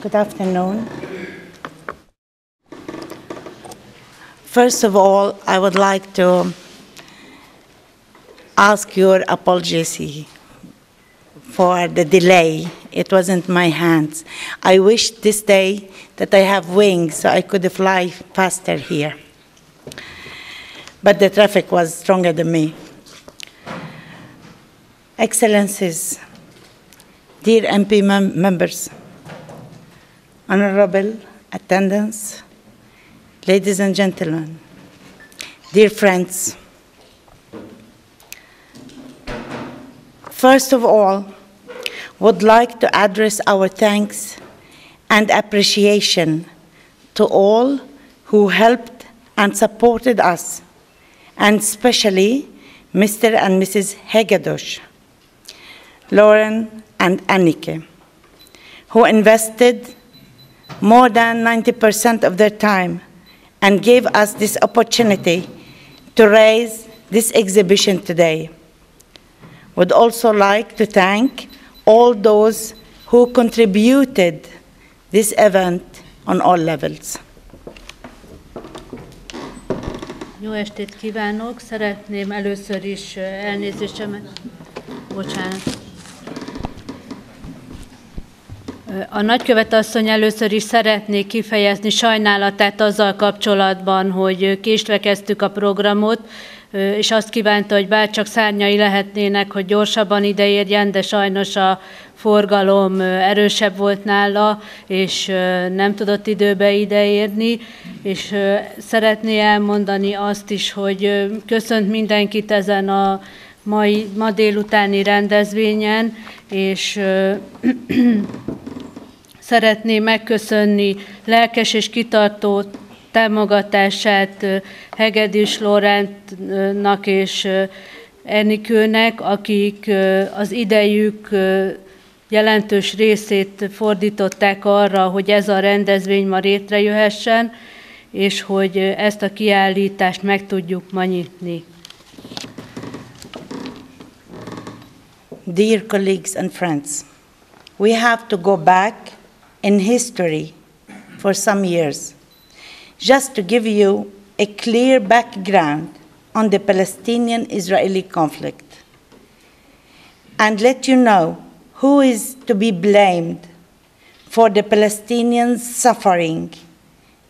Good afternoon. First of all, I would like to ask your apology for the delay. It wasn't my hands. I wish this day that I have wings so I could fly faster here. But the traffic was stronger than me. Excellencies, dear MP members, honorable attendants, ladies and gentlemen, dear friends. First of all, would like to address our thanks and appreciation to all who helped and supported us, and especially Mr. and Mrs. Hegadosh, Lauren and Annike, who invested more than 90% of their time and gave us this opportunity to raise this exhibition today. Would also like to thank all those who contributed this event on all levels. Jó estét kívánok! Szeretném először is elnézésemet, bocsánat. A nagykövet asszony először is szeretnék kifejezni sajnálatát azzal kapcsolatban, hogy késve kezdtük a programot, és azt kívánta, hogy bárcsak szárnyai lehetnének, hogy gyorsabban ideérjen, de sajnos a forgalom erősebb volt nála, és nem tudott időbe ideérni, és szeretné elmondani azt is, hogy köszönt mindenkit ezen a ma délutáni rendezvényen, és szeretné megköszönni lelkes és kitartó támogatását Hegedűs Lórentnak és Enikőnek, akik az idejük jelentős részét fordították arra, hogy ez a rendezvény ma létrejöhessen, és hogy ezt a kiállítást meg tudjuk ma nyitni. Dear colleagues and friends, we have to go back in history for some years, just to give you a clear background on the Palestinian-Israeli conflict and let you know who is to be blamed for the Palestinians' suffering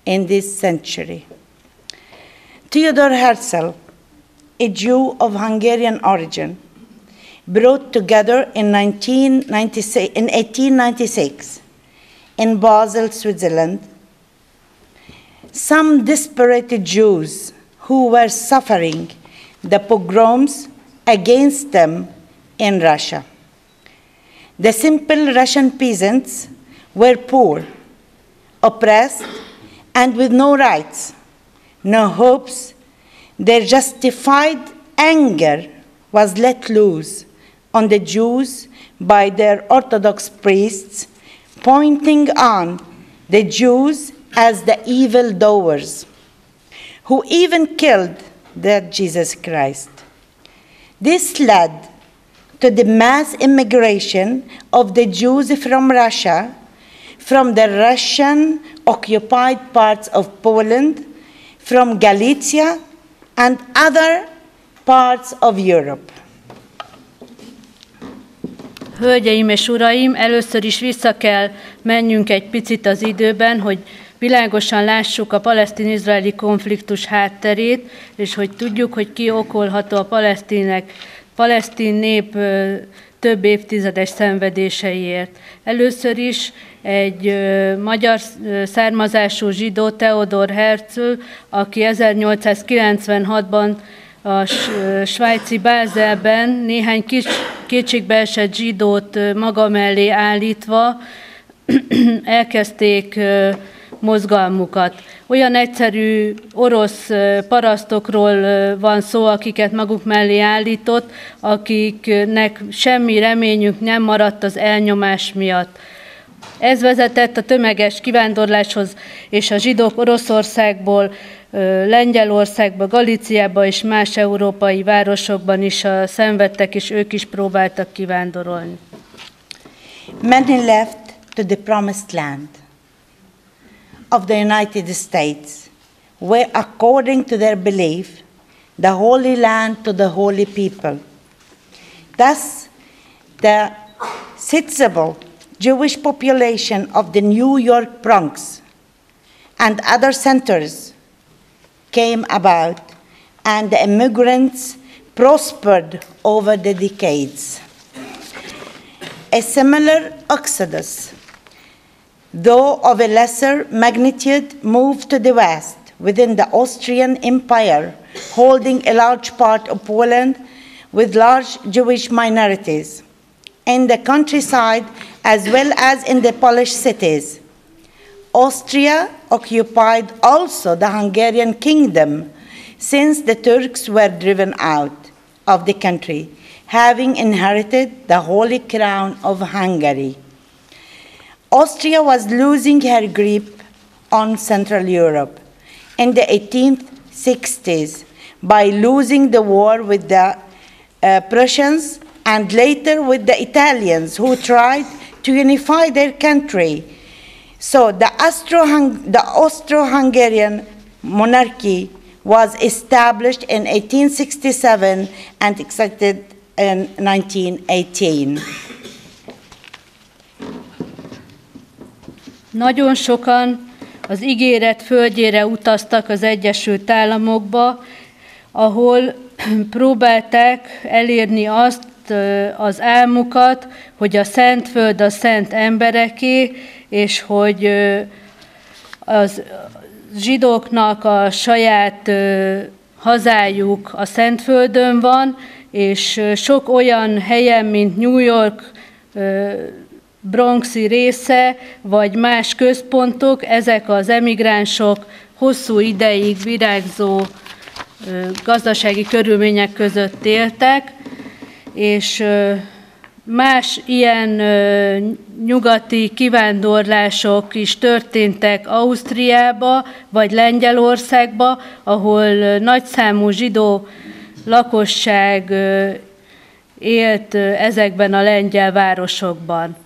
in this century. Theodor Herzl, a Jew of Hungarian origin, brought together in 1896 in Basel, Switzerland, some desperate Jews who were suffering the pogroms against them in Russia. The simple Russian peasants were poor, oppressed, and with no rights, no hopes. Their justified anger was let loose on the Jews by their Orthodox priests, pointing on the Jews as the evildoers, who even killed their Jesus Christ. This led to the mass immigration of the Jews from Russia, from the Russian-occupied parts of Poland, from Galicia, and other parts of Europe. Hölgyeim és uraim, először is vissza kell menjünk egy picit az időben, hogy világosan lássuk a palesztin-izraeli konfliktus hátterét, és hogy tudjuk, hogy ki okolható a palesztin nép több évtizedes szenvedéseiért. Először is egy magyar származású zsidó, Theodor Herzl, aki 1896-ban a svájci Bázelben néhány kétségbeesett zsidót maga mellé állítva elkezdték mozgalmukat. Olyan egyszerű orosz parasztokról van szó, akiket maguk mellé állított, akiknek semmi reményük nem maradt az elnyomás miatt. Ez vezetett a tömeges kivándorláshoz, és a zsidók Oroszországból, Lengyelországba, Galíciába és más európai városokban is szenvedtek, és ők is próbáltak kivándorolni. Many left to the promised land, of the United States were, according to their belief, the Holy Land to the holy people. Thus, the sizable Jewish population of the New York Bronx and other centers came about, and the immigrants prospered over the decades. A similar exodus, though of a lesser magnitude, moved to the west within the Austrian Empire, holding a large part of Poland with large Jewish minorities in the countryside as well as in the Polish cities. Austria occupied also the Hungarian kingdom since the Turks were driven out of the country, having inherited the Holy Crown of Hungary. Austria was losing her grip on Central Europe in the 1860s by losing the war with the Prussians and later with the Italians, who tried to unify their country. So the Austro-Hungarian monarchy was established in 1867 and executed in 1918. Nagyon sokan az ígéret földjére utaztak az Egyesült Államokba, ahol próbálták elérni azt az álmukat, hogy a szent föld a szent embereké, és hogy az zsidóknak a saját hazájuk a Szentföldön van, és sok olyan helyen, mint New York, Bronxi része, vagy más központok, ezek az emigránsok hosszú ideig virágzó gazdasági körülmények között éltek, és más ilyen nyugati kivándorlások is történtek Ausztriába vagy Lengyelországba, ahol nagyszámú zsidó lakosság élt ezekben a lengyel városokban.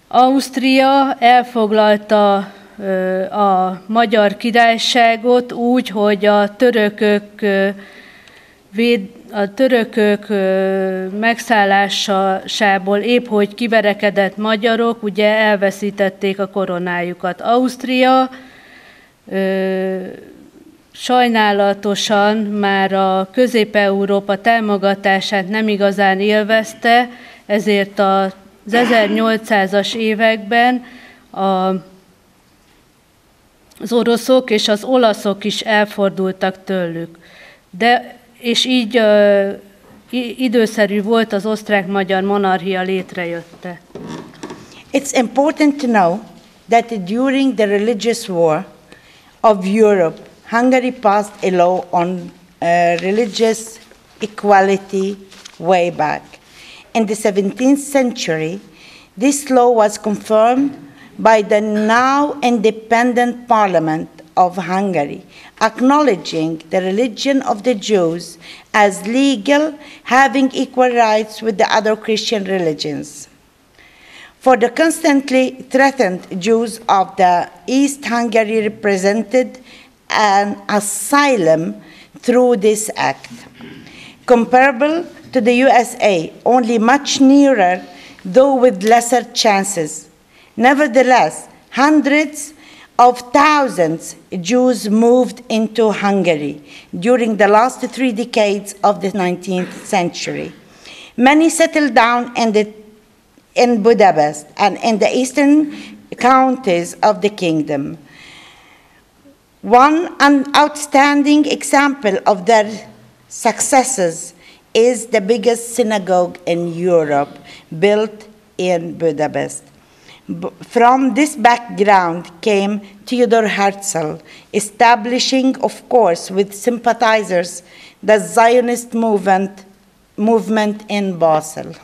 Ausztria elfoglalta a Magyar Királyságot úgy, hogy a törökök megszállásából épp hogy kiverekedett magyarok, ugye elveszítették a koronájukat. Ausztria sajnálatosan már a Közép-Európa támogatását nem igazán élvezte, ezért az 1800-as években az oroszok és az olaszok is elfordultak tőlük. És így időszerű volt az osztrák-magyar monarchia létrejötte. It's important to know that during the religious war of Europe, Hungary passed a law on religious equality way back. In the 17th century, this law was confirmed by the now independent Parliament of Hungary, acknowledging the religion of the Jews as legal, having equal rights with the other Christian religions. For the constantly threatened Jews of the East Hungary represented an asylum through this act, comparable to the USA, only much nearer, though with lesser chances. Nevertheless, hundreds of thousands of Jews moved into Hungary during the last 3 decades of the 19th century. Many settled down in Budapest and in the eastern counties of the kingdom. One outstanding example of their successes is the biggest synagogue in Europe, built in Budapest. From this background came Theodor Herzl, establishing, of course, with sympathizers, the Zionist movement in Basel.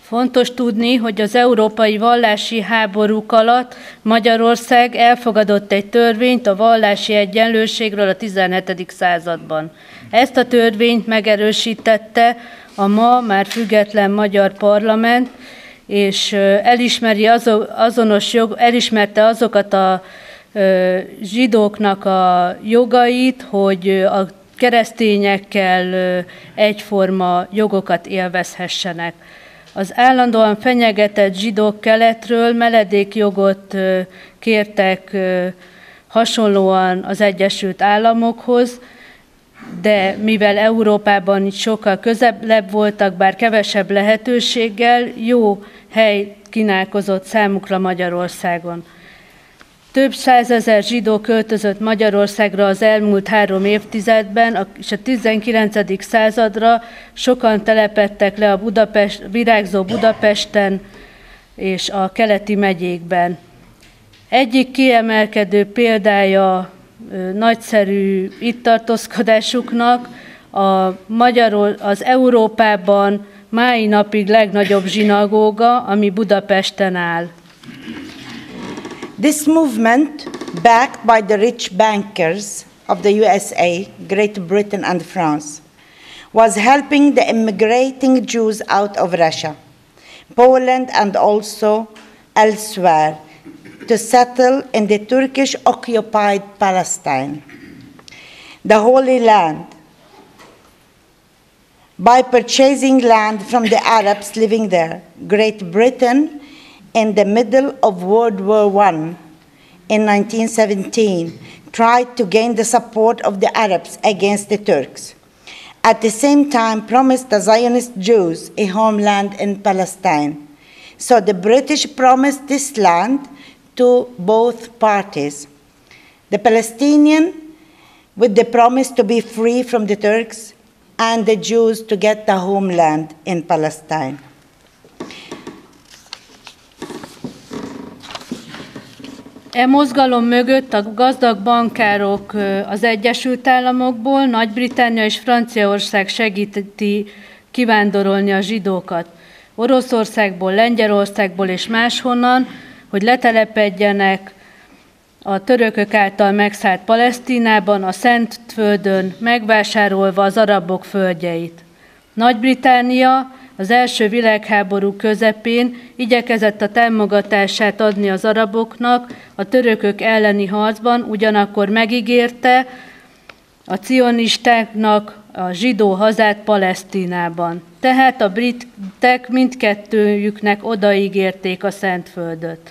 Fontos tudni, hogy az európai vallási háborúk alatt Magyarország elfogadott egy törvényt a vallási egyenlőségről a 17. században. Ezt a törvényt megerősítette a ma már független magyar parlament, és elismerte azokat a zsidóknak a jogait, hogy a keresztényekkel egyforma jogokat élvezhessenek. Az állandóan fenyegetett zsidók keletről menedékjogot kértek hasonlóan az Egyesült Államokhoz, de mivel Európában is sokkal közelebb voltak, bár kevesebb lehetőséggel, jó hely kínálkozott számukra Magyarországon. Több százezer zsidó költözött Magyarországra az elmúlt 3 évtizedben, és a 19. századra sokan telepedtek le a virágzó Budapesten és a keleti megyékben. Egyik kiemelkedő példája nagyszerű itt tartózkodásuknak az Európában mái napig legnagyobb zsinagóga, ami Budapesten áll. This movement, backed by the rich bankers of the USA, Great Britain and France, was helping the immigrating Jews out of Russia, Poland and also elsewhere to settle in the Turkish-occupied Palestine, the Holy Land, by purchasing land from the Arabs living there. Great Britain, in the middle of World War I, in 1917, tried to gain the support of the Arabs against the Turks. At the same time, promised the Zionist Jews a homeland in Palestine. So the British promised this land to both parties. The Palestinian with the promise to be free from the Turks, and the Jews to get the homeland in Palestine. E mozgalom mögött a gazdag bankárok az Egyesült Államokból, Nagy-Britannia és Franciaország segíti kivándorolni a zsidókat. Oroszországból, Lengyelországból és máshonnan, hogy letelepedjenek a törökök által megszállt Palesztinában, a Szentföldön, megvásárolva az arabok földjeit. Nagy-Britannia az első világháború közepén igyekezett a támogatását adni az araboknak a törökök elleni harcban, ugyanakkor megígérte a cionistáknak a zsidó hazát Palesztinában. Tehát a britek mindkettőjüknek odaígérték a Szentföldöt.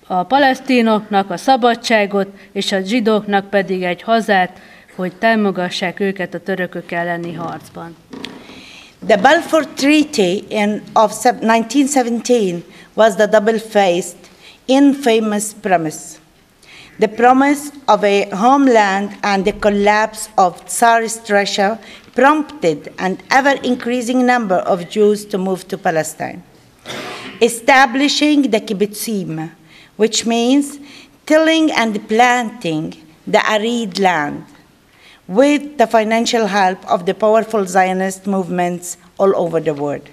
A palesztinoknak a szabadságot, és a zsidóknak pedig egy hazát, hogy támogassák őket a törökök elleni harcban. The Balfour Treaty of 1917 was the double-faced, infamous promise. The promise of a homeland and the collapse of Tsarist Russia prompted an ever-increasing number of Jews to move to Palestine, establishing the kibbutzim, which means tilling and planting the arid land, with the financial help of the powerful Zionist movements all over the world.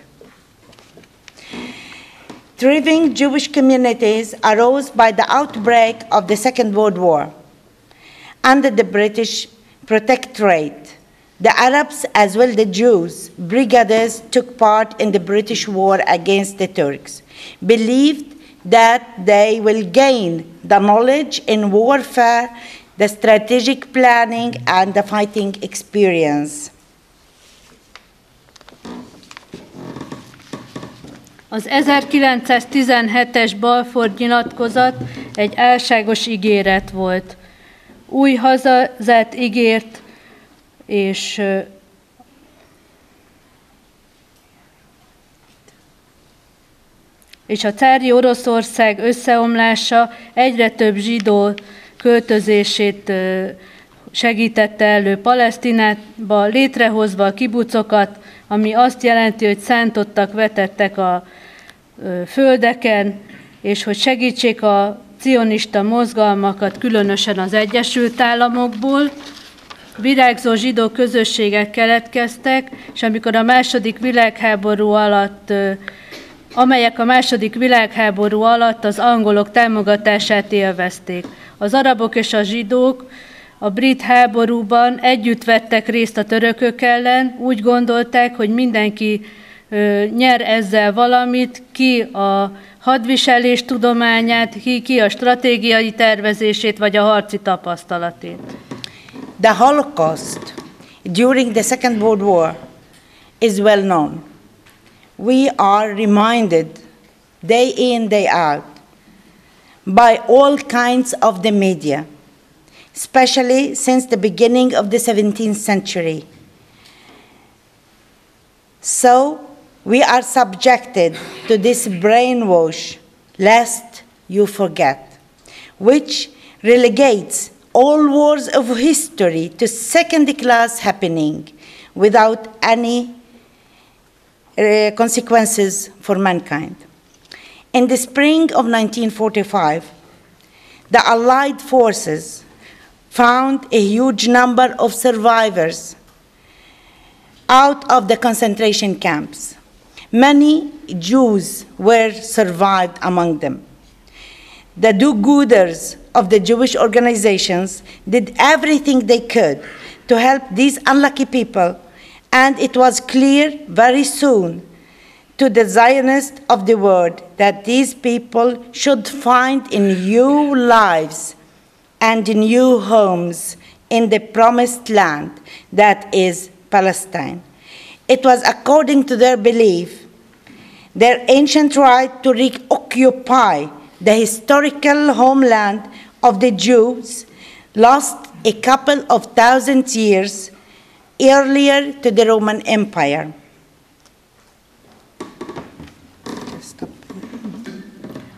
Thriving Jewish communities arose by the outbreak of the Second World War. Under the British Protectorate, the Arabs as well the Jews brigades took part in the British war against the Turks, believed that they will gain the knowledge in warfare, the strategic planning, and the fighting experience. Az 1917-es Balfour nyilatkozat egy álságos ígéret volt. Új hazát ígért, és a cári Oroszország összeomlása egyre több zsidó költözését segítette elő Palesztinába, létrehozva a kibucokat, ami azt jelenti, hogy szántottak, vetettek a földeken, és hogy segítsék a cionista mozgalmakat, különösen az Egyesült Államokból. Virágzó zsidó közösségek keletkeztek, és amikor amelyek a második világháború alatt az angolok támogatását élvezték. Az arabok és a zsidók a brit háborúban együtt vettek részt a törökök ellen, úgy gondolták, hogy mindenki nyer ezzel valamit, ki a hadviselés tudományát, ki a stratégiai tervezését, vagy a harci tapasztalatét. The Holocaust during the Second World War is well known. We are reminded day in, day out by all kinds of the media, especially since the beginning of the 17th century. So we are subjected to this brainwash, lest you forget, which relegates all wars of history to second-class happening without any consequences for mankind. In the spring of 1945, the Allied forces found a huge number of survivors out of the concentration camps. Many Jews were survived among them. The do-gooders of the Jewish organizations did everything they could to help these unlucky people, and it was clear very soon to the Zionists of the world that these people should find new lives and new homes in the promised land that is Palestine. It was according to their belief, their ancient right to reoccupy the historical homeland of the Jews, lost a couple of thousand years earlier to the Roman Empire.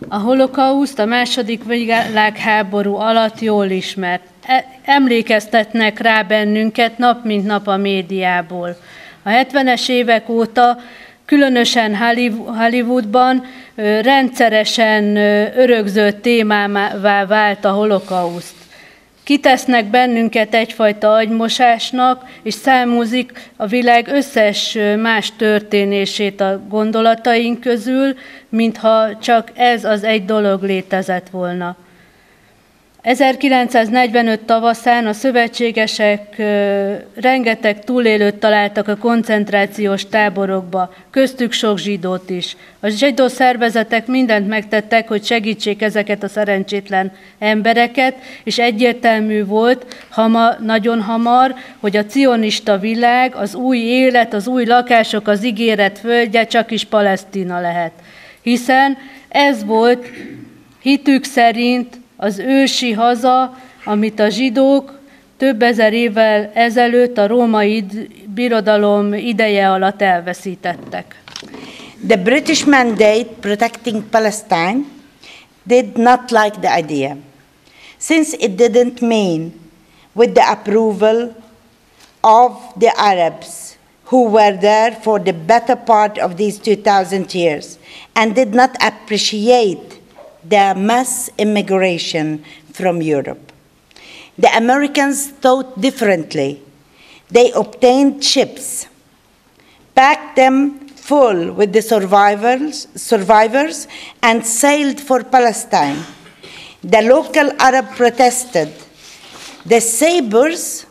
A holokauszt a második világháború alatt jól ismert. Emlékeztetnek rá bennünket nap mint nap a médiából. A 70-es évek óta, különösen Hollywoodban rendszeresen örökzött témává vált a holokauszt. Kitesznek bennünket egyfajta agymosásnak, és számúzik a világ összes más történését a gondolataink közül, mintha csak ez az egy dolog létezett volna. 1945 tavaszán a szövetségesek rengeteg túlélőt találtak a koncentrációs táborokba, köztük sok zsidót is. A zsidó szervezetek mindent megtettek, hogy segítsék ezeket a szerencsétlen embereket, és egyértelmű volt nagyon hamar, hogy a cionista világ, az új élet, az új lakások, az ígéret földje csak is Palesztina lehet. Hiszen ez volt hitük szerint az ősi haza, amit a zsidók több ezer évvel ezelőtt a római birodalom ideje alatt elveszítettek. The British mandate protecting Palestine did not like the idea, since it didn't mean with the approval of the Arabs who were there for the better part of these 2000 years and did not appreciate the mass immigration from Europe. The Americans thought differently. They obtained ships, packed them full with the survivors, and sailed for Palestine. The local Arab protested. The Sabres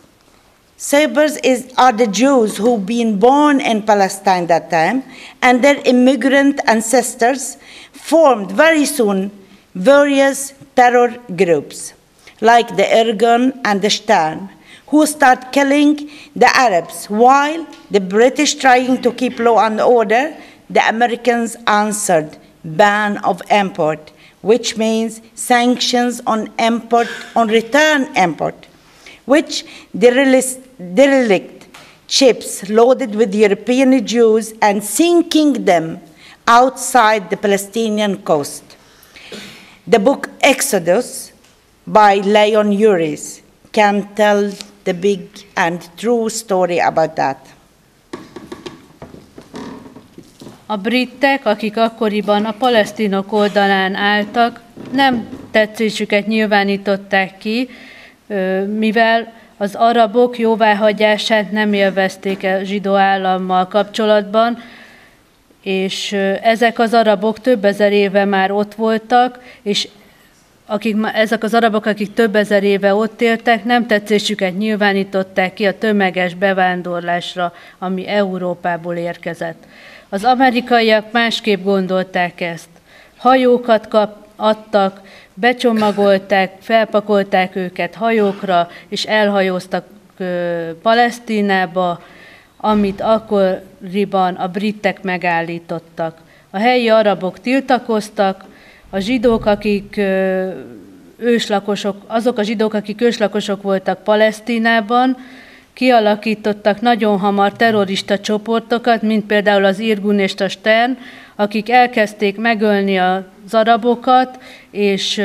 are the Jews who've been born in Palestine that time, and their immigrant ancestors formed very soon various terror groups, like the Irgun and the Stern, who start killing the Arabs, while the British trying to keep law and order. The Americans answered ban of import, which means sanctions on import, on return import, which derelict ships loaded with European Jews and sinking them outside the Palestinian coast. The book Exodus by Leon Uris can tell the big and true story about that. A britek, akik akkoriban a palesztinok oldalán álltak, nem tetszésüket nyilvánították ki, mivel az arabok jóváhagyását nem élvezték a zsidó állammal kapcsolatban, és ezek az arabok több ezer éve már ott voltak, és ezek az arabok, akik több ezer éve ott éltek, nem tetszésüket nyilvánították ki a tömeges bevándorlásra, ami Európából érkezett. Az amerikaiak másképp gondolták ezt. Hajókat adtak, becsomagolták, felpakolták őket hajókra, és elhajóztak Palesztinába, amit akkoriban a britek megállítottak. A helyi arabok tiltakoztak, a zsidók, azok a zsidók, akik őslakosok voltak Palesztinában, kialakítottak nagyon hamar terrorista csoportokat, mint például az Irgun és a Stern, akik elkezdték megölni az arabokat, és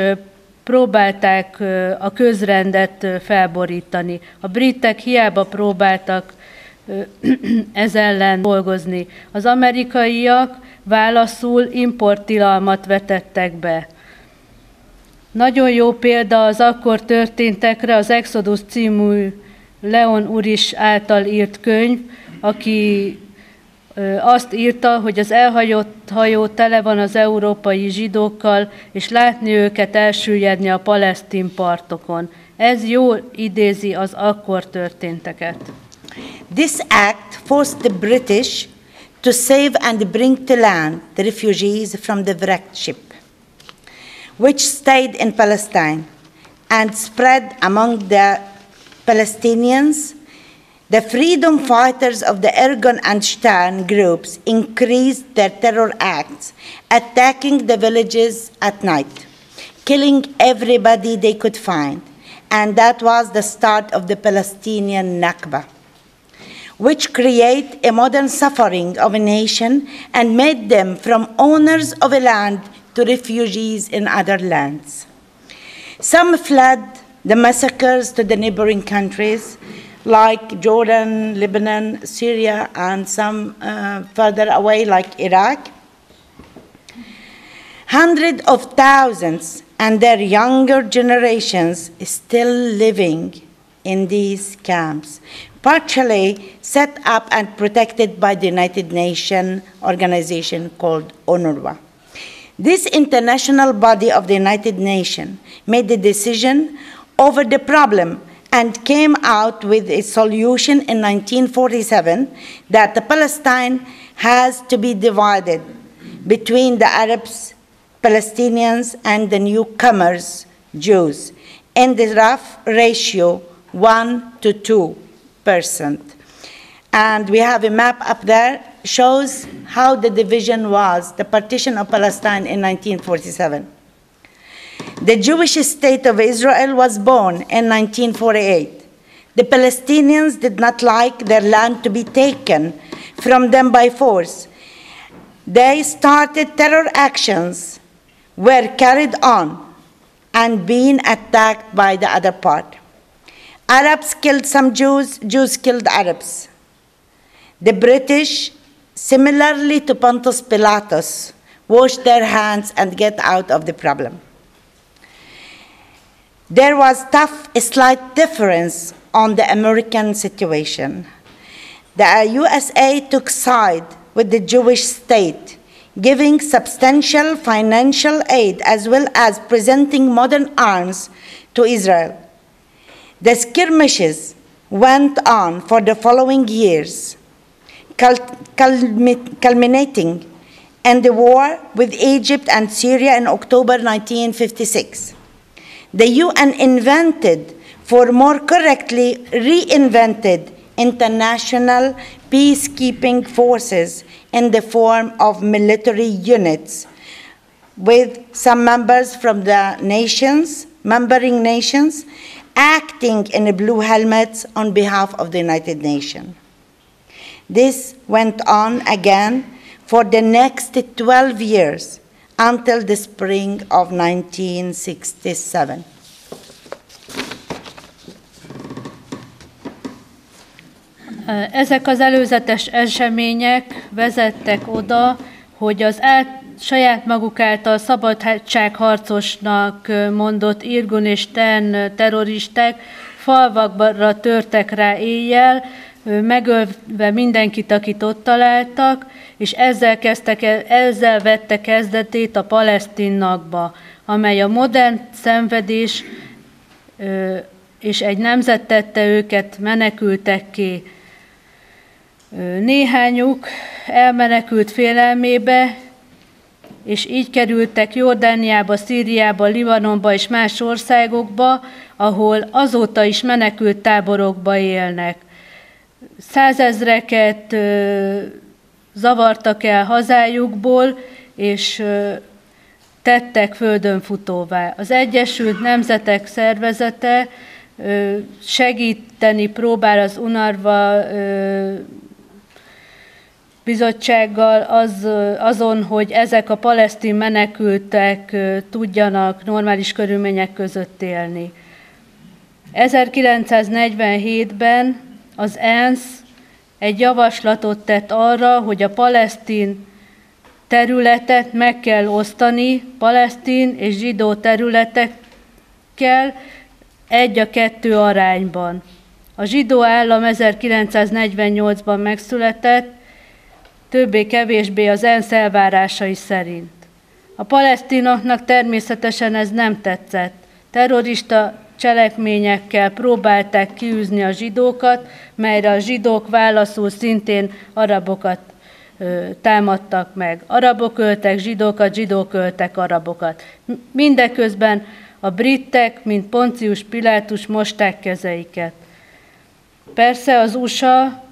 próbálták a közrendet felborítani. A britek hiába próbáltak ez ellen dolgozni. Az amerikaiak válaszul importtilalmat vetettek be. Nagyon jó példa az akkor történtekre az Exodus című Leon Uris által írt könyv, aki azt írta, hogy az elhagyott hajó tele van az európai zsidókkal, és látni őket elsüllyedni a palesztin partokon. Ez jól idézi az akkor történteket. This act forced the British to save and bring to land the refugees from the wrecked ship, which stayed in Palestine and spread among the Palestinians. The freedom fighters of the Irgun and Stern groups increased their terror acts, attacking the villages at night, killing everybody they could find. And that was the start of the Palestinian Nakba, which created a modern suffering of a nation and made them from owners of a land to refugees in other lands. Some fled the massacres to the neighboring countries, like Jordan, Lebanon, Syria, and some further away, like Iraq. Hundreds of thousands and their younger generations still living in these camps, partially set up and protected by the United Nations organization called UNRWA. This international body of the United Nations made the decision over the problem and came out with a solution in 1947 that the Palestine has to be divided between the Arabs, Palestinians, and the newcomers, Jews, in the rough ratio 1:2%. And we have a map up there, shows how the division was, the partition of Palestine in 1947. The Jewish state of Israel was born in 1948. The Palestinians did not like their land to be taken from them by force. They started terror actions, were carried on, and being attacked by the other part. Arabs killed some Jews, Jews killed Arabs. The British, similarly to Pontius Pilatus, washed their hands and get out of the problem. There was a slight difference on the American situation. The USA took side with the Jewish state, giving substantial financial aid as well as presenting modern arms to Israel. The skirmishes went on for the following years, culminating in the war with Egypt and Syria in October 1956. The UN invented, or more correctly, reinvented international peacekeeping forces in the form of military units, with some members from the membering nations, acting in blue helmets on behalf of the United Nations. This went on again for the next 12 years, until the spring of 1967. Ezek az előzetes események vezettek oda, hogy az saját maguk által szabadságharcosnak mondott Irgun és Stern terroristák falvakra törtek rá éjjel, megölve mindenkit, akit ott találtak, és ezzel vette kezdetét a palesztin Nakba, amely a modern szenvedés és egy nemzet tette őket menekültekké. Néhányuk elmenekült félelmébe, és így kerültek Jordániába, Szíriába, Libanonba és más országokba, ahol azóta is menekült táborokba élnek. Százezreket zavartak el hazájukból, és tettek földönfutóvá. Az Egyesült Nemzetek Szervezete segíteni próbál az UNRWA bizottsággal azon, hogy ezek a palesztin menekültek tudjanak normális körülmények között élni. 1947-ben az ENSZ egy javaslatot tett arra, hogy a palesztin területet meg kell osztani palesztin és zsidó területekkel 1:2 arányban. A zsidó állam 1948-ban megszületett, többé-kevésbé az ENSZ elvárásai szerint. A palesztinoknak természetesen ez nem tetszett. Terrorista cselekményekkel próbálták kiűzni a zsidókat, melyre a zsidók válaszul szintén arabokat támadtak meg. Arabok öltek zsidókat, zsidók öltek arabokat. Mindeközben a britek, mint Poncius Pilátus mosták kezeiket. Persze az USA,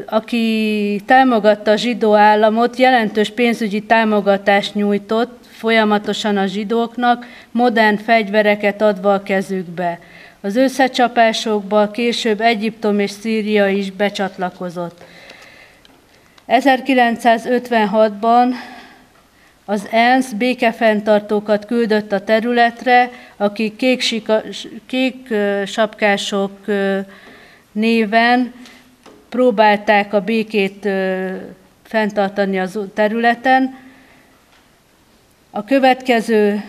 aki támogatta a zsidó államot, jelentős pénzügyi támogatást nyújtott folyamatosan a zsidóknak, modern fegyvereket adva a kezükbe. Az összecsapásokba később Egyiptom és Szíria is becsatlakozott. 1956-ban az ENSZ békefenntartókat küldött a területre, akik kék sapkások néven próbálták a békét fenntartani az területen. A következő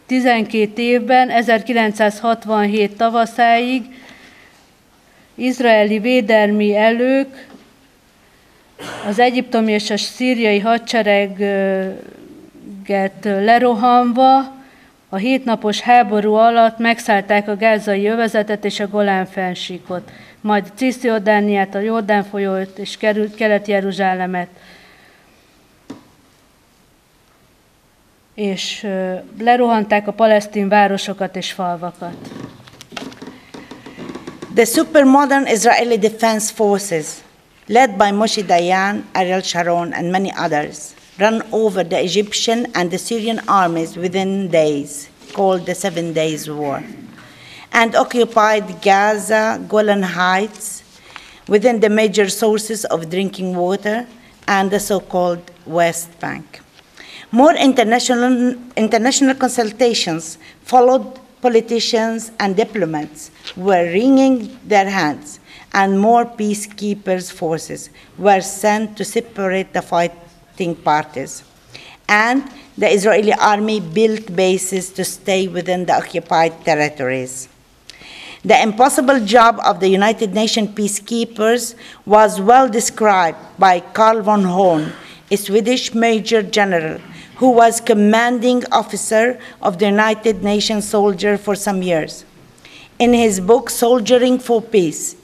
12 évben, 1967 tavaszáig izraeli védelmi erők az egyiptomi és a szíriai hadsereget lerohanva a 7 napos háború alatt megszállták a gázai övezetet és a Golán-fennsíkot, majd Cisjordániát, a Jordán folyót és Kelet-Jeruzsálemet, és lerohanták a palesztin városokat és falvakat. The supermodern Israeli Defense Forces, led by Moshe Dayan, Ariel Sharon, and many others, ran over the Egyptian and the Syrian armies within days, called the 7 Days War, and occupied Gaza, Golan Heights, within the major sources of drinking water, and the so-called West Bank. More international consultations followed. Politicians and diplomats were wringing their hands, and more peacekeepers' forces were sent to separate the fighting parties. And the Israeli army built bases to stay within the occupied territories. The impossible job of the United Nations peacekeepers was well described by Carl von Horn, a Swedish Major General who was commanding officer of the United Nations soldier for some years. In his book, Soldiering for Peace,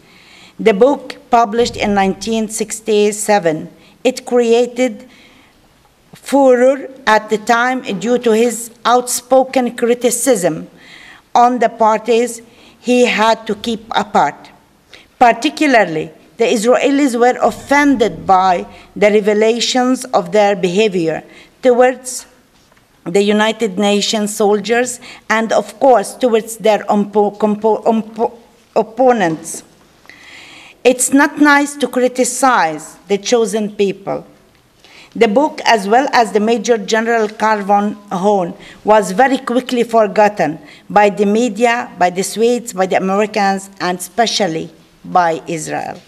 the book published in 1967, it created furor at the time due to his outspoken criticism on the parties he had to keep apart. Particularly, the Israelis were offended by the revelations of their behavior towards the United Nations soldiers and, of course, towards their opponents. It's not nice to criticize the chosen people. The book, as well as the Major General Carl von Horn, was very quickly forgotten by the media, by the Swedes, by the Americans, and especially by Israel.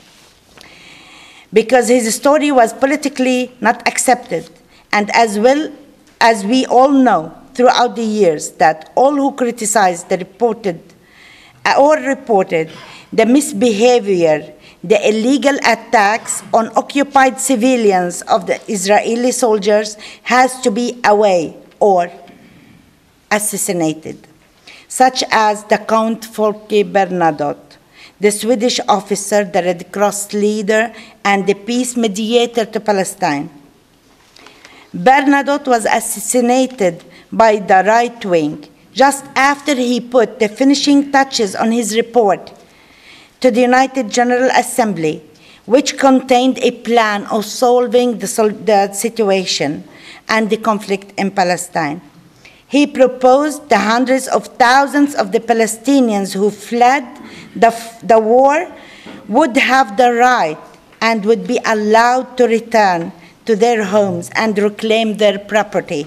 Because his story was politically not accepted, and as well as we all know throughout the years that all who criticized the reported the misbehavior, the illegal attacks on occupied civilians of the Israeli soldiers has to be away or assassinated, such as the Count Folke Bernadotte, the Swedish officer, the Red Cross leader, and the peace mediator to Palestine. Bernadotte was assassinated by the right wing just after he put the finishing touches on his report to the United General Assembly, which contained a plan of solving the situation and the conflict in Palestine. He proposed the hundreds of thousands of the Palestinians who fled the war would have the right and would be allowed to return to their homes and reclaim their property.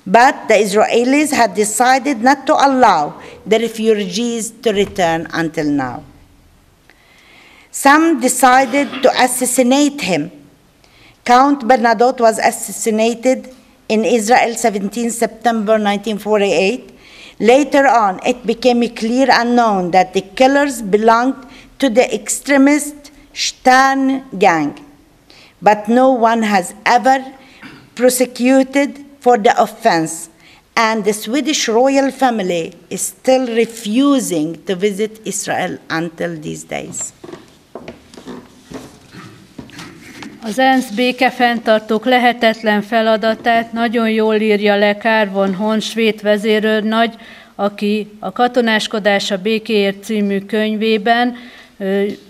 But the Israelis had decided not to allow the refugees to return until now. Some decided to assassinate him. Count Bernadotte was assassinated in Israel 17 September 1948. Later on, it became clear and known that the killers belonged to the extremist Stern gang. But no one has ever prosecuted for the offense, and the Swedish royal family is still refusing to visit Israel until these days. Az ENSZ békefenntartók lehetetlen feladatát nagyon jól írja le Carl von Horn svéd vezérőrnagy, aki a Katonáskodás a békéért című könyvében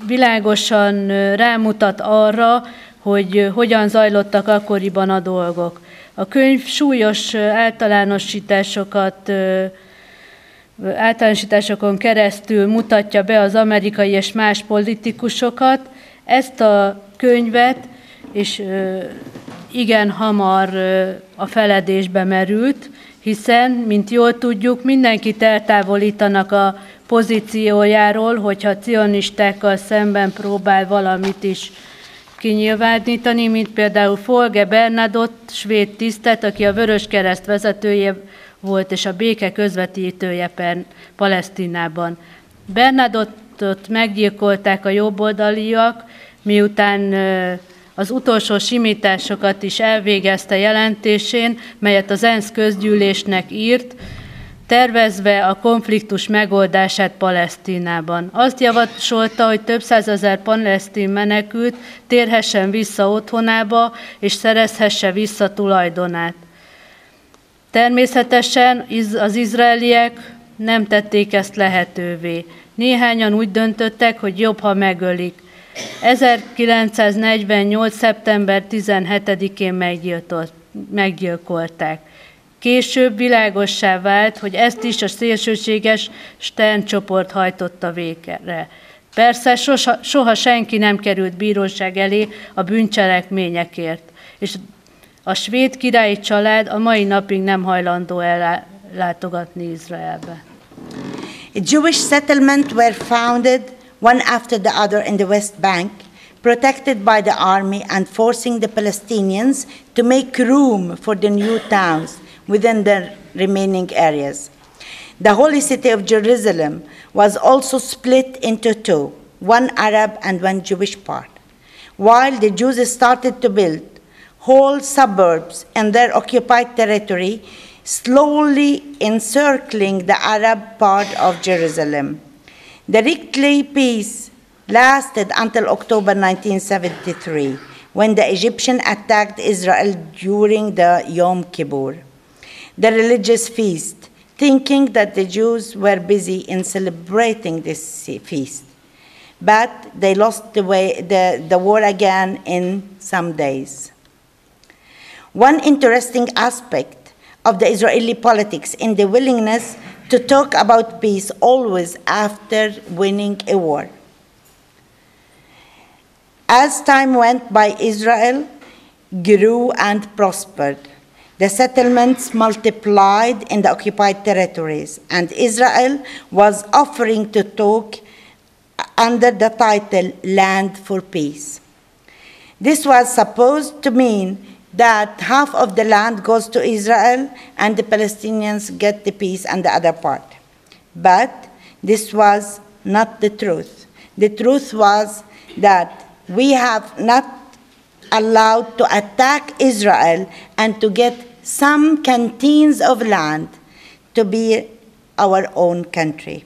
világosan rámutat arra, hogy hogyan zajlottak akkoriban a dolgok. A könyv súlyos általánosításokon keresztül mutatja be az amerikai és más politikusokat. Ezt a könyvet, és igen hamar a feledésbe merült, hiszen, mint jól tudjuk, mindenkit eltávolítanak a pozíciójáról, hogyha cionistákkal szemben próbál valamit is kinyilvánítani, mint például Folke Bernadotte, svéd tisztet, aki a Vöröskereszt vezetője volt és a béke közvetítője Palesztinában. Bernadottot meggyilkolták a jobboldaliak, miután az utolsó simításokat is elvégezte jelentésén, melyet az ENSZ közgyűlésnek írt, tervezve a konfliktus megoldását Palesztinában. Azt javasolta, hogy több százezer palesztin menekült térhessen vissza otthonába, és szerezhesse vissza tulajdonát. Természetesen az izraeliek nem tették ezt lehetővé. Néhányan úgy döntöttek, hogy jobb, ha megölik. 1948. szeptember 17-én meggyilkolták. Később világossá vált, hogy ezt is a szélsőséges Stern csoport hajtotta végre. Persze soha senki nem került bíróság elé a bűncselekményekért, és a svéd királyi család a mai napig nem hajlandó ellátogatni Izraelbe. Jewish settlements were founded one after the other in the West Bank, protected by the army and forcing the Palestinians to make room for the new towns within the remaining areas. The holy city of Jerusalem was also split into two, one Arab and one Jewish part. While the Jews started to build whole suburbs in their occupied territory, slowly encircling the Arab part of Jerusalem. The Richtli peace lasted until October 1973, when the Egyptians attacked Israel during the Yom Kippur, the religious feast, thinking that the Jews were busy in celebrating this feast. But they lost the war again in some days. One interesting aspect of the Israeli politics in the willingness to talk about peace always after winning a war. As time went by, Israel grew and prospered. The settlements multiplied in the occupied territories, and Israel was offering to talk under the title Land for Peace. This was supposed to mean that half of the land goes to Israel and the Palestinians get the peace and the other part. But this was not the truth. The truth was that we have not allowed to attack Israel and to get some canteens of land to be our own country.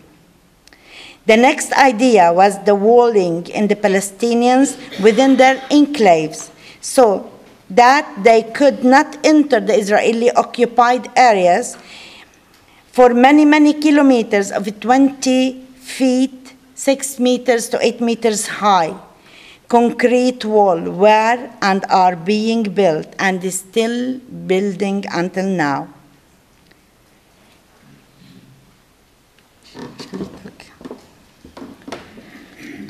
The next idea was the walling in the Palestinians within their enclaves, so that they could not enter the Israeli occupied areas for many, many kilometers of 20 feet, 6 meters to 8 meters high. Concrete wall were and are being built and is still building until now.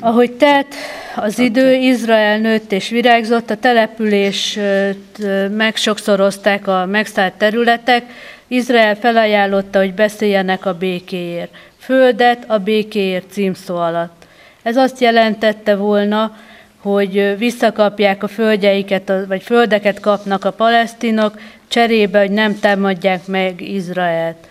Ahogy telt az idő, Izrael nőtt és virágzott, a települést megsokszorozták a megszállt területek, Izrael felajánlotta, hogy beszéljenek a békéért. Földet a békéért címszó alatt. Ez azt jelentette volna, hogy visszakapják a földjeiket, vagy földeket kapnak a palesztinok, cserébe, hogy nem támadják meg Izraelt.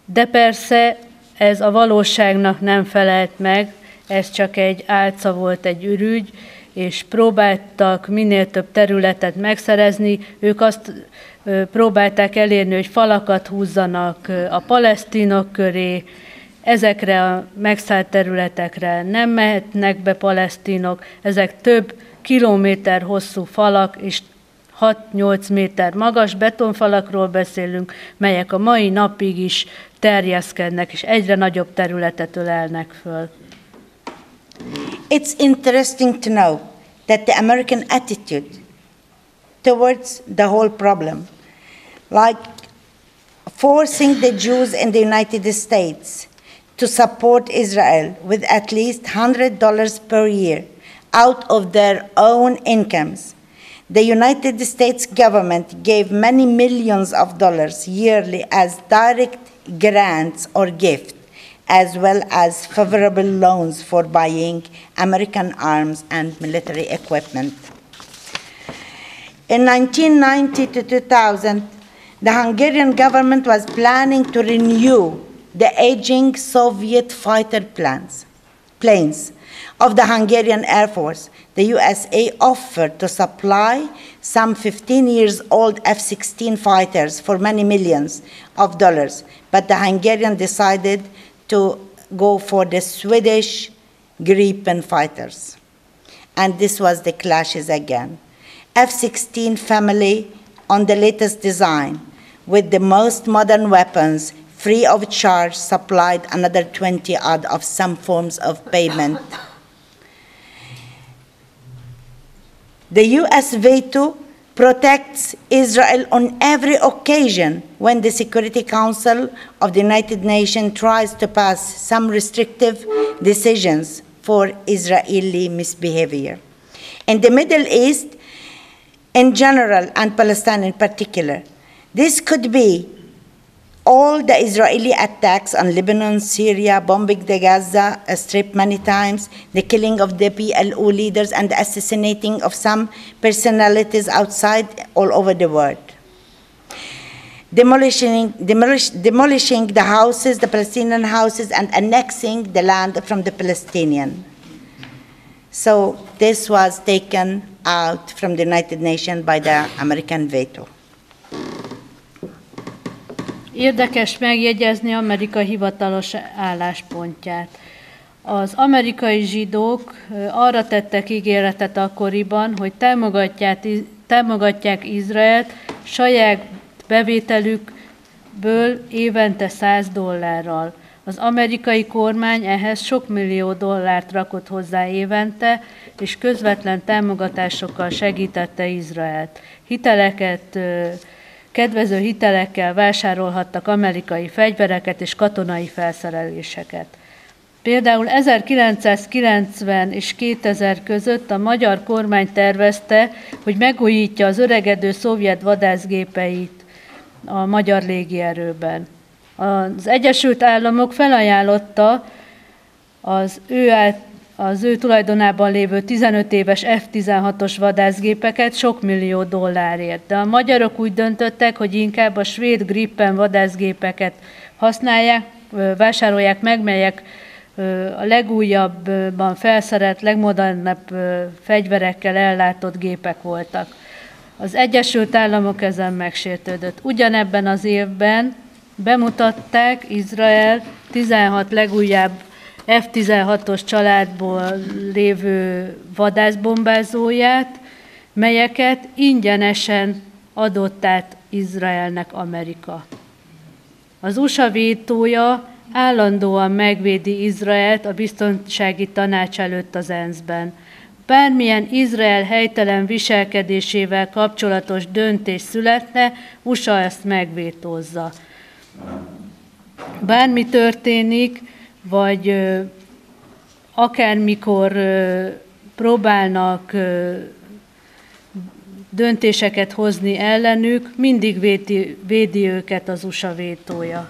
De persze ez a valóságnak nem felelt meg, ez csak egy álca volt, egy ürügy, és próbáltak minél több területet megszerezni. Ők azt próbálták elérni, hogy falakat húzzanak a palesztinok köré, ezekre a megszállt területekre nem mehetnek be palesztinok, ezek több kilométer hosszú falak, és 6-8 méter magas betonfalakról beszélünk, melyek a mai napig is terjeszkednek, és egyre nagyobb területet ölelnek föl. It's interesting to know that the American attitude towards the whole problem, like forcing the Jews in the United States to support Israel with at least $100 per year out of their own incomes. The United States government gave many millions of dollars yearly as direct grants or gifts, as well as favorable loans for buying American arms and military equipment. In 1990 to 2000, the Hungarian government was planning to renew the aging Soviet fighter planes of the Hungarian Air Force. The USA offered to supply some 15 years old F-16 fighters for many millions of dollars, but the Hungarian decided to go for the Swedish Gripen fighters. And this was the clashes again. F-16 family on the latest design with the most modern weapons, free of charge, supplied another 20 odd of some forms of payment. The US veto protects Israel on every occasion when the Security Council of the United Nations tries to pass some restrictive decisions for Israeli misbehavior. In the Middle East, in general, and Palestine in particular, this could be all the Israeli attacks on Lebanon, Syria, bombing the Gaza Strip many times, the killing of the PLO leaders, and the assassinating of some personalities outside all over the world. Demolishing the houses, the Palestinian houses, and annexing the land from the Palestinian. So this was taken out from the United Nations by the American veto. Érdekes megjegyezni Amerika hivatalos álláspontját. Az amerikai zsidók arra tettek ígéretet akkoriban, hogy támogatják Izraelt saját bevételükből évente $100. Az amerikai kormány ehhez sok millió dollárt rakott hozzá évente, és közvetlen támogatásokkal segítette Izraelt. Kedvező hitelekkel vásárolhattak amerikai fegyvereket és katonai felszereléseket. Például 1990 és 2000 között a magyar kormány tervezte, hogy megújítja az öregedő szovjet vadászgépeit a magyar légierőben. Az Egyesült Államok felajánlotta az ő tulajdonában lévő 15 éves F-16-os vadászgépeket sok millió dollárért. De a magyarok úgy döntöttek, hogy inkább a svéd Gripen vadászgépeket vásárolják meg, melyek a legújabban felszerelt, legmodernebb fegyverekkel ellátott gépek voltak. Az Egyesült Államok ezen megsértődött. Ugyanebben az évben bemutatták Izrael 16 legújabb F-16-os családból lévő vadászbombázóját, melyeket ingyenesen adott át Izraelnek Amerika. Az USA vétója állandóan megvédi Izraelt a biztonsági tanács előtt az ENSZ-ben. Bármilyen Izrael helytelen viselkedésével kapcsolatos döntés születne, USA ezt megvétózza. Bármi történik, vagy akármikor próbálnak döntéseket hozni ellenük, mindig védi őket az USA vétója.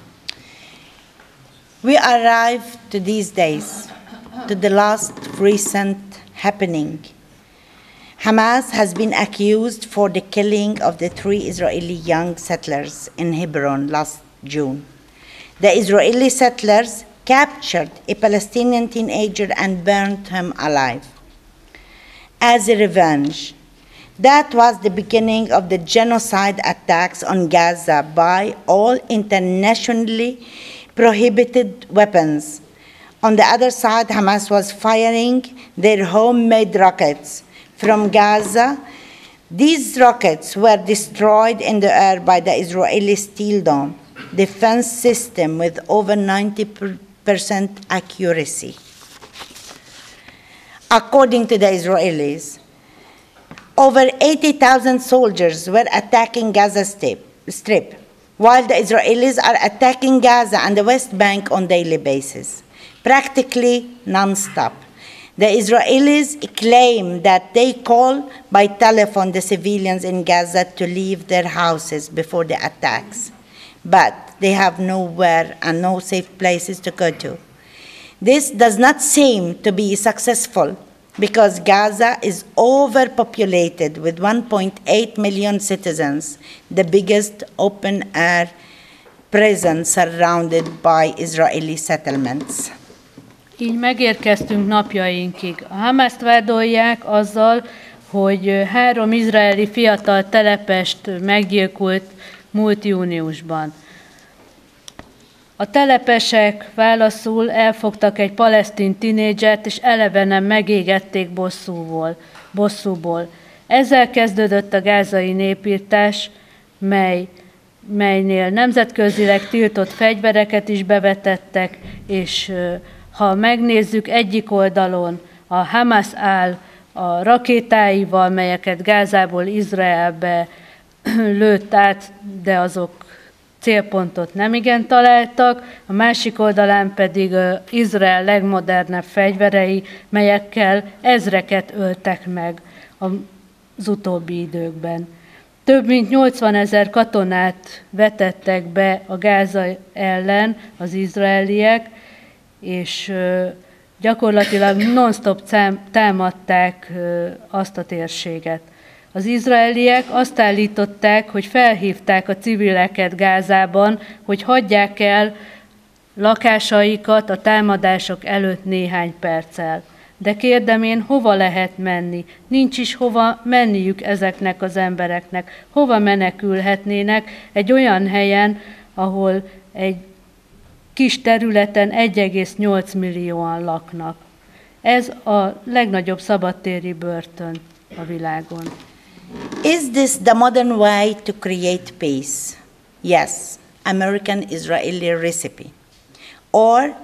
We arrive to these days, to the last recent happening. Hamas has been accused for the killing of the 3 Israeli young settlers in Hebron last June. The Israeli settlers captured a Palestinian teenager and burned him alive. As a revenge, that was the beginning of the genocide attacks on Gaza by all internationally prohibited weapons. On the other side, Hamas was firing their homemade rockets from Gaza. These rockets were destroyed in the air by the Israeli Steel Dome defense system with over 90% accuracy. According to the Israelis, over 80,000 soldiers were attacking Gaza Strip, while the Israelis are attacking Gaza and the West Bank on a daily basis, practically non-stop. The Israelis claim that they call by telephone the civilians in Gaza to leave their houses before the attacks, but they have nowhere and no safe places to go to. This does not seem to be successful because Gaza is overpopulated with 1.8 million citizens, the biggest open-air prison surrounded by Israeli settlements. Így megérkeztünk napjainkig. A Hamaszt vádolják azzal, hogy 3 izraeli fiatal telepest meggyilkolt múlt júniusban. A telepesek válaszul elfogtak egy palesztin tinédzsert, és elevenen megégették bosszúból. Ezzel kezdődött a gázai népirtás, melynél nemzetközileg tiltott fegyvereket is bevetettek, és ha megnézzük, egyik oldalon a Hamas áll a rakétáival, melyeket Gázából Izraelbe lőtt át, de azok célpontot nemigen találtak, a másik oldalán pedig Izrael legmodernebb fegyverei, melyekkel ezreket öltek meg az utóbbi időkben. Több mint 80 000 katonát vetettek be a Gáza ellen az izraeliek, és gyakorlatilag non-stop támadták azt a térséget. Az izraeliek azt állították, hogy felhívták a civileket Gázában, hogy hagyják el lakásaikat a támadások előtt néhány perccel. De kérdem én, hova lehet menni? Nincs is hova menniük ezeknek az embereknek. Hova menekülhetnének egy olyan helyen, ahol egy kis területen 1,8 millióan laknak. Ez a legnagyobb szabadtéri börtön a világon. Is this the modern way to create peace? Yes, American-Israeli recipe. Or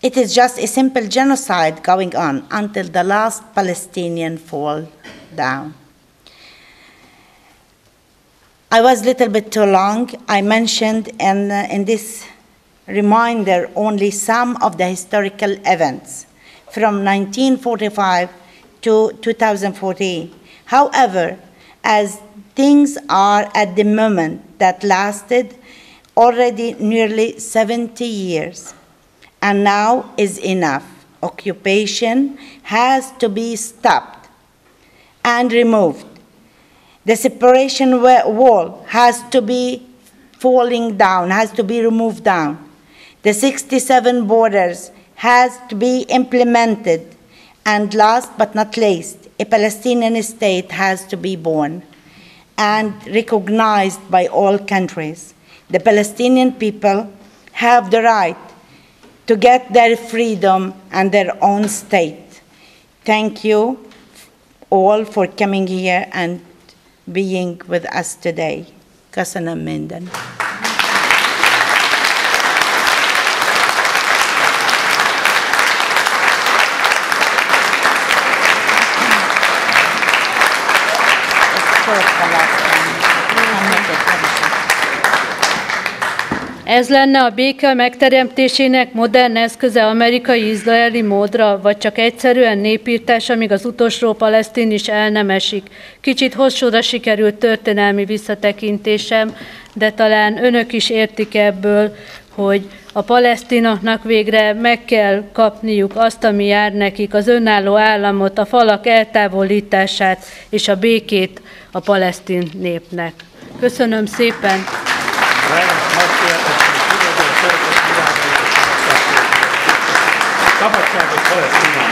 it is just a simple genocide going on until the last Palestinian fall down. I was a little bit too long. I mentioned in this reminder only some of the historical events from 1945 to 2014. However, as things are at the moment that lasted already nearly 70 years, and now is enough. Occupation has to be stopped and removed. The separation wall has to be falling down, has to be removed down. The 67 borders has to be implemented. And last but not least, a Palestinian state has to be born and recognized by all countries. The Palestinian people have the right to get their freedom and their own state. Thank you all for coming here and being with us today. Köszönöm minden. Ez lenne a béke megteremtésének modern eszköze amerikai-izraeli módra, vagy csak egyszerűen népirtás, amíg az utolsó palesztin is el nem esik. Kicsit hosszúra sikerült történelmi visszatekintésem, de talán önök is értik ebből, hogy a palesztinoknak végre meg kell kapniuk azt, ami jár nekik, az önálló államot, a falak eltávolítását és a békét a palesztin népnek. Köszönöm szépen! Szabadságot Palesztinát!